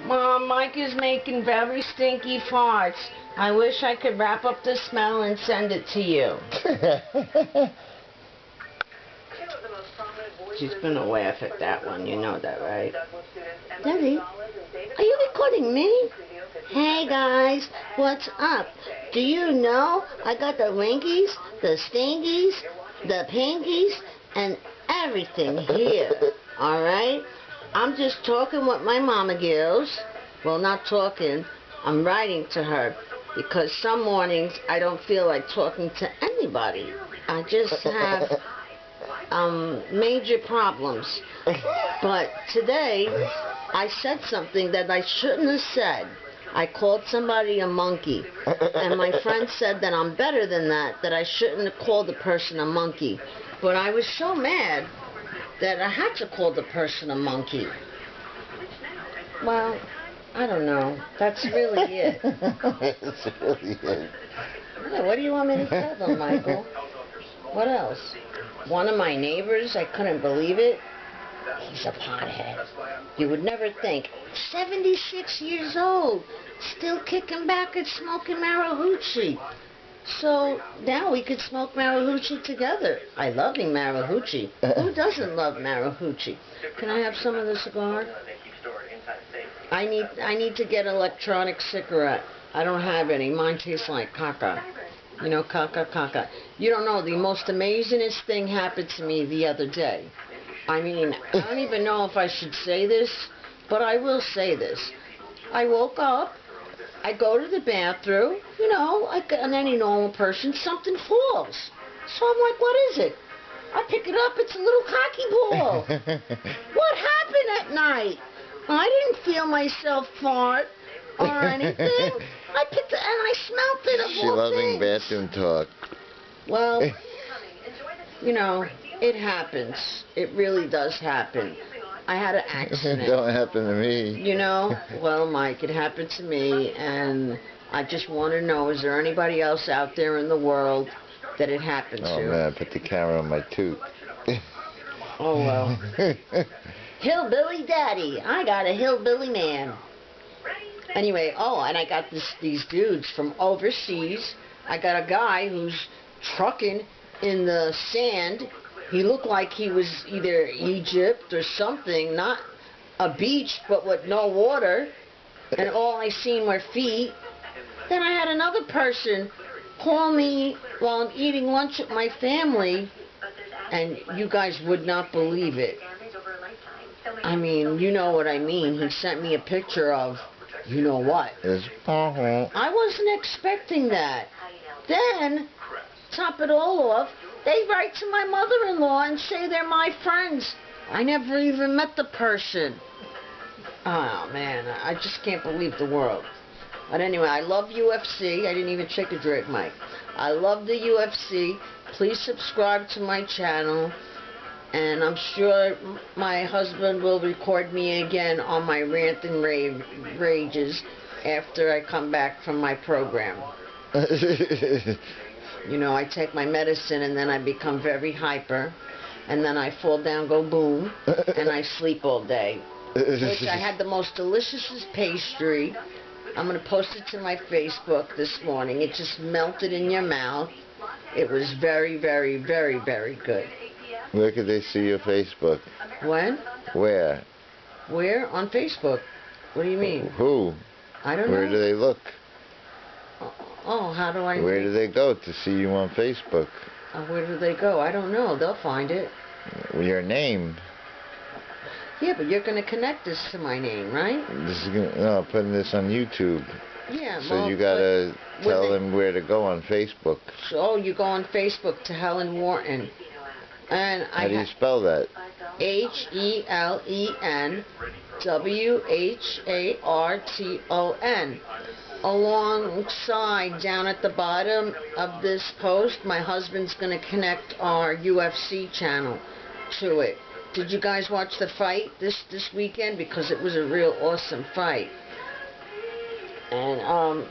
Mom, Mike is making very stinky farts. I wish I could wrap up the smell and send it to you. She's gonna laugh at that one, you know that, right? Daddy, are you recording me? Hey guys, what's up? Do you know I got the winkies, the stinkies, the pinkies, and everything here, alright? I'm just talking with my mama girls. Well, not talking, I'm writing to her, because some mornings I don't feel like talking to anybody. I just have major problems. But today I said something that I shouldn't have said. I called somebody a monkey, and my friend said that I'm better than that I shouldn't have called the person a monkey. But I was so mad that I had to call the person a monkey. Well, I don't know. That's really it. That's really it. Yeah, what do you want me to tell them, Michael? What else? One of my neighbors, I couldn't believe it. He's a pothead. You would never think. 76 years old, still kicking back and smoking Marahoochie. So now we could smoke Marahoochie together. I love Marahoochie. Who doesn't love Marahoochie? Can I have some of the cigar? I need to get an electronic cigarette. I don't have any. Mine tastes like caca. You know, caca. You don't know, the most amazingest thing happened to me the other day. I mean, I don't even know if I should say this, but I will say this. I woke up, I go to the bathroom, you know, like any normal person, something falls. So I'm like, what is it? I pick it up, it's a little cocky ball. What happened at night? I didn't feel myself fart or anything. I picked it and I smelled it of She all loving things. bathroom talk. Well, you know, it happens. It really does happen. I had an accident. Don't happen to me. You know, well, Mike, it happened to me, and I just want to know, is there anybody else out there in the world that it happened to? Oh man, I put the camera on my tooth. Oh well. Hillbilly daddy. I got a hillbilly man. Anyway, oh, and I got these dudes from overseas. I got a guy who's trucking in the sand. He looked like he was either Egypt or something, not a beach, but with no water, and all I seen were feet. Then I had another person call me while I'm eating lunch with my family, and you guys would not believe it. I mean, you know what I mean. He sent me a picture of, you know what. I wasn't expecting that. Then, top it all off, they write to my mother-in-law and say they're my friends. I never even met the person. Oh, man, I just can't believe the world. But anyway, I love UFC. I didn't even take a drink, Mike. I love the UFC. Please subscribe to my channel. And I'm sure my husband will record me again on my rant and rages after I come back from my program. You know, I take my medicine and then I become very hyper. And then I fall down, go boom, and I sleep all day. Which I had the most delicious pastry. I'm going to post it to my Facebook this morning. It just melted in your mouth. It was very, very, very, very good. Where could they see your Facebook? When? Where? Where? On Facebook. What do you mean? Who? I don't know. Where do they look? Oh, how do I... Where do they go to see you on Facebook? Where do they go? I don't know. They'll find it. Your name. Yeah, but you're going to connect this to my name, right? This is gonna, no, I'm putting this on YouTube. Yeah, so well, you gotta tell them where to go on Facebook. So you go on Facebook to Helen Wharton. And how do you spell that? HelenWharton. Alongside, down at the bottom of this post, my husband's going to connect our UFC channel to it. Did you guys watch the fight this weekend? Because it was a real awesome fight. And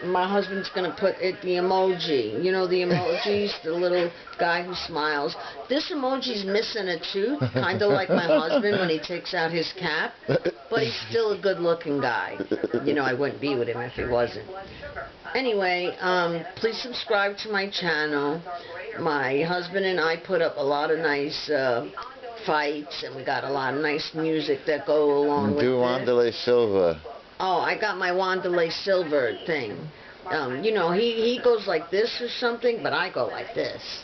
my husband's going to put the emoji. You know the emojis? The little guy who smiles. This emoji's missing a tooth, kind of like my husband when he takes out his cap. But he's still a good-looking guy. You know, I wouldn't be with him if he wasn't. Anyway, please subscribe to my channel. My husband and I put up a lot of nice fights, and we got a lot of nice music that go along with it. Wanderlei Silva. Oh, I got my Wanderlei Silva thing. You know, he goes like this or something, but I go like this.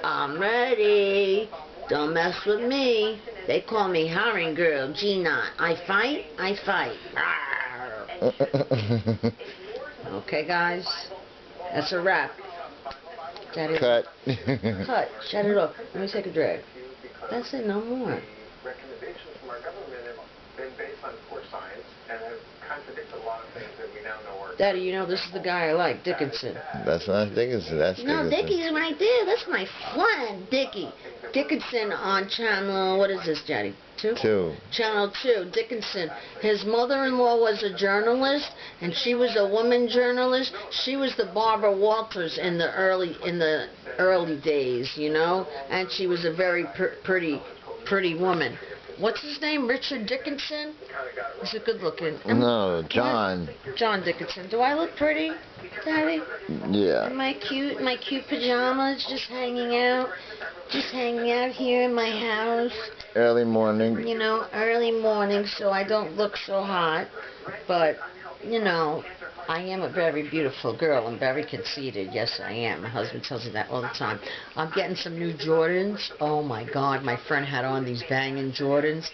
I'm ready. Don't mess with me. They call me Herring Girl, Gina. I fight, I fight. Okay, guys. That's a wrap. Cut. Cut. Shut it off. Let me take a drag. That's it, no more. Recommendations from our government have been based on poor science and have contradicted a lot of things that we now know are... Daddy, you know, this is the guy I like, Dickinson. That's not Dickinson, that's Dickinson. No, Dickie's right there. That's my friend, Dickie. Dickinson on channel, what is this, Daddy? 2? 2. Channel 2, Dickinson. His mother-in-law was a journalist, and she was a woman journalist. She was the Barbara Walters in the early days, you know, and she was a very pretty woman. What's his name? Richard Dickinson? He's a good looking. No, John. John Dickinson. Do I look pretty, Daddy? Yeah. Am I cute? My cute pajamas, just hanging out here in my house. Early morning. You know, early morning, so I don't look so hot. But, you know, I am a very beautiful girl. I'm very conceited. Yes, I am. My husband tells me that all the time. I'm getting some new Jordans. Oh, my God. My friend had on these banging Jordans.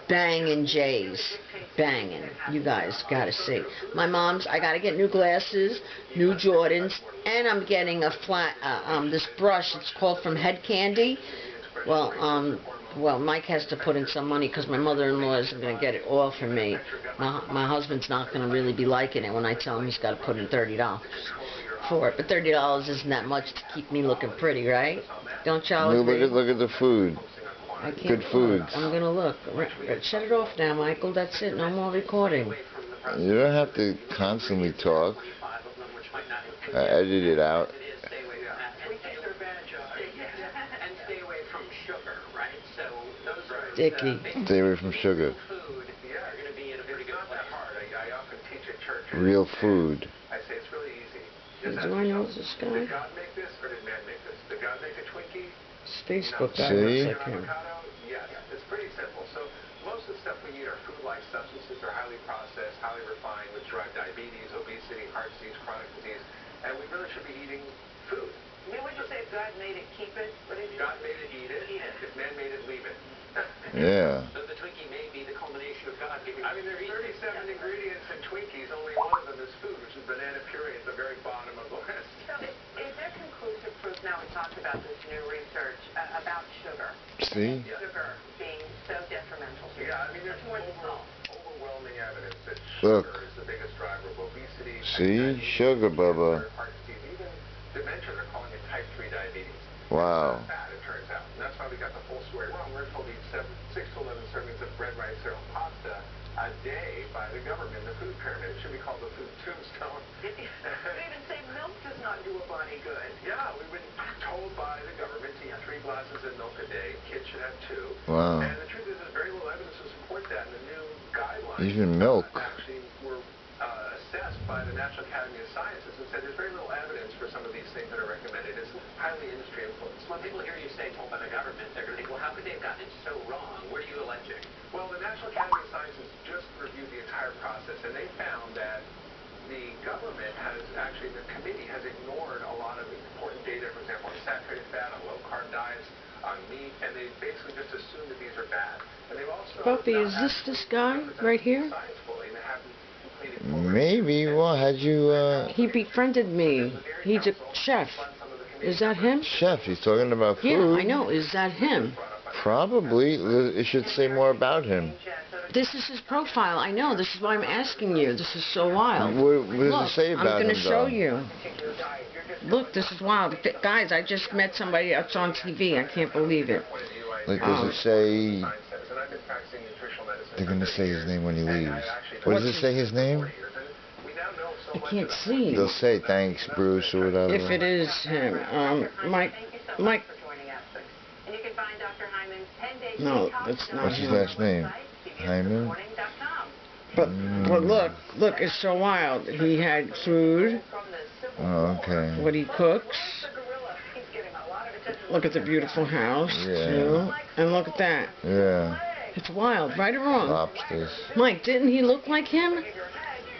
Banging J's. Banging. You guys got to see. My mom's, I got to get new glasses, new Jordans, and I'm getting a flat, this brush. It's called From Head Candy. Well, Mike has to put in some money because my mother-in-law isn't going to get it all for me. My husband's not going to really be liking it when I tell him he's got to put in $30 for it. But $30 isn't that much to keep me looking pretty, right? Don't y'all agree? Look at the food. I can't Good foods. I'm going to look. Shut it off now, Michael. That's it. No more recording. You don't have to constantly talk. Edit it out. Dickie. Stay away from sugar. Real food. I say it's really easy. Do I know this guy? Did God make this or did man make this? Did God make a Twinkie? This Facebook guy See? looks like him. Yes, it's pretty simple. So most of the stuff we eat are food-like substances. They're highly processed, highly refined, which drive diabetes, obesity, heart disease, chronic disease, and we really should be eating food. Then would you say if God made it, keep it? What did you God made it, eat it. If man made it, leave it. Yeah. So the Twinkie may be the culmination of God giving. I mean, there's 37 ingredients in Twinkies. Only one of them is food, which is banana puree at the very bottom of the list. So is there conclusive proof now we talked about this new research about sugar? See? Sugar being so detrimental to Yeah, I mean, there's more than salt. overwhelming evidence that Look. sugar is the biggest driver of obesity. See? Sugar, Bubba. Heart disease, even dementia. They're calling it type 3 diabetes. Wow. It's not bad, it turns out. And that's why we got the full story wrong. We're told to eat 6 to 11 servings of bread, rice, cereal, pasta a day by the government, the food pyramid. It should be called the food tombstone. They even say milk does not do a body good. Yeah, we've been told by the government to eat 3 glasses of milk a day. Kids should have 2. Wow. And the truth is there's very little evidence to support that. And the new guidelines Even milk. actually were assessed by the National Academy of Sciences and said there's very little evidence for some of these things that are recommended. It's highly industry influenced. When people hear you say told by the government, they're going to think, well, how could they have gotten it so wrong? What are you alleging? Well, the National Academy of Sciences just reviewed the entire process, and they found that the government has actually, the committee has ignored a lot of important data, for example, on saturated fat, on low-carb diets, on meat, and they basically just assumed that these are bad. And they've also... Buffy, is this guy right here? Maybe. Well, had you, He befriended me. He's a chef. Is that him? Chef, he's talking about food. Yeah, I know. Is that him? Probably. It should say more about him. This is his profile. I know. This is why I'm asking you. This is so wild. What does Look, it say about I'm him, going to show though? you. Look, this is wild. Guys, I just met somebody that's on TV. I can't believe it. Like, does it say... They're going to say his name when he leaves. What does it say his name? can't see. They'll say thanks, Bruce, or whatever. If it is him. Mike. Mike. And you can find Dr. Hyman's 10-day No, that's not What's his him. last name? Hyman? But look, it's so wild. He had food. Oh, okay. What he cooks. Look at the beautiful house, too. And look at that. Yeah. It's wild, right or wrong? Lobsters. Mike, didn't he look like him?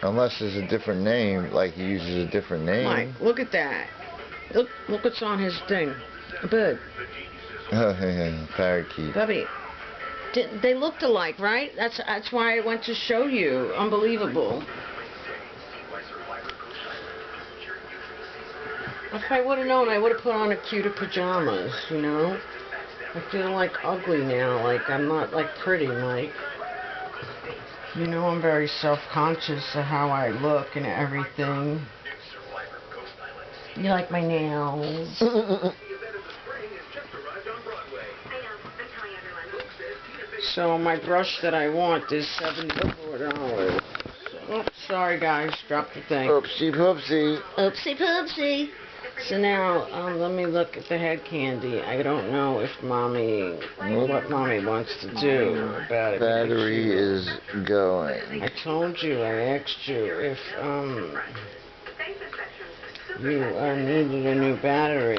Unless there's a different name, like he uses a different name. Mike, look at that. Look what's on his thing. A bird. Oh, yeah, parakeet. Bubby, they looked alike, right? That's why I went to show you. Unbelievable. If I would have known, I would have put on a cuter pajamas, you know? I feel like ugly now, like I'm not like pretty, Mike. You know I'm very self-conscious of how I look and everything. You like my nails? So my brush that I want is $74. Oh, sorry guys, dropped the thing. Oopsie poopsie. Oopsie poopsie. So now, let me look at the head candy. I don't know if what mommy wants to do about it. Battery is going. I told you, I asked you if, you needed a new battery.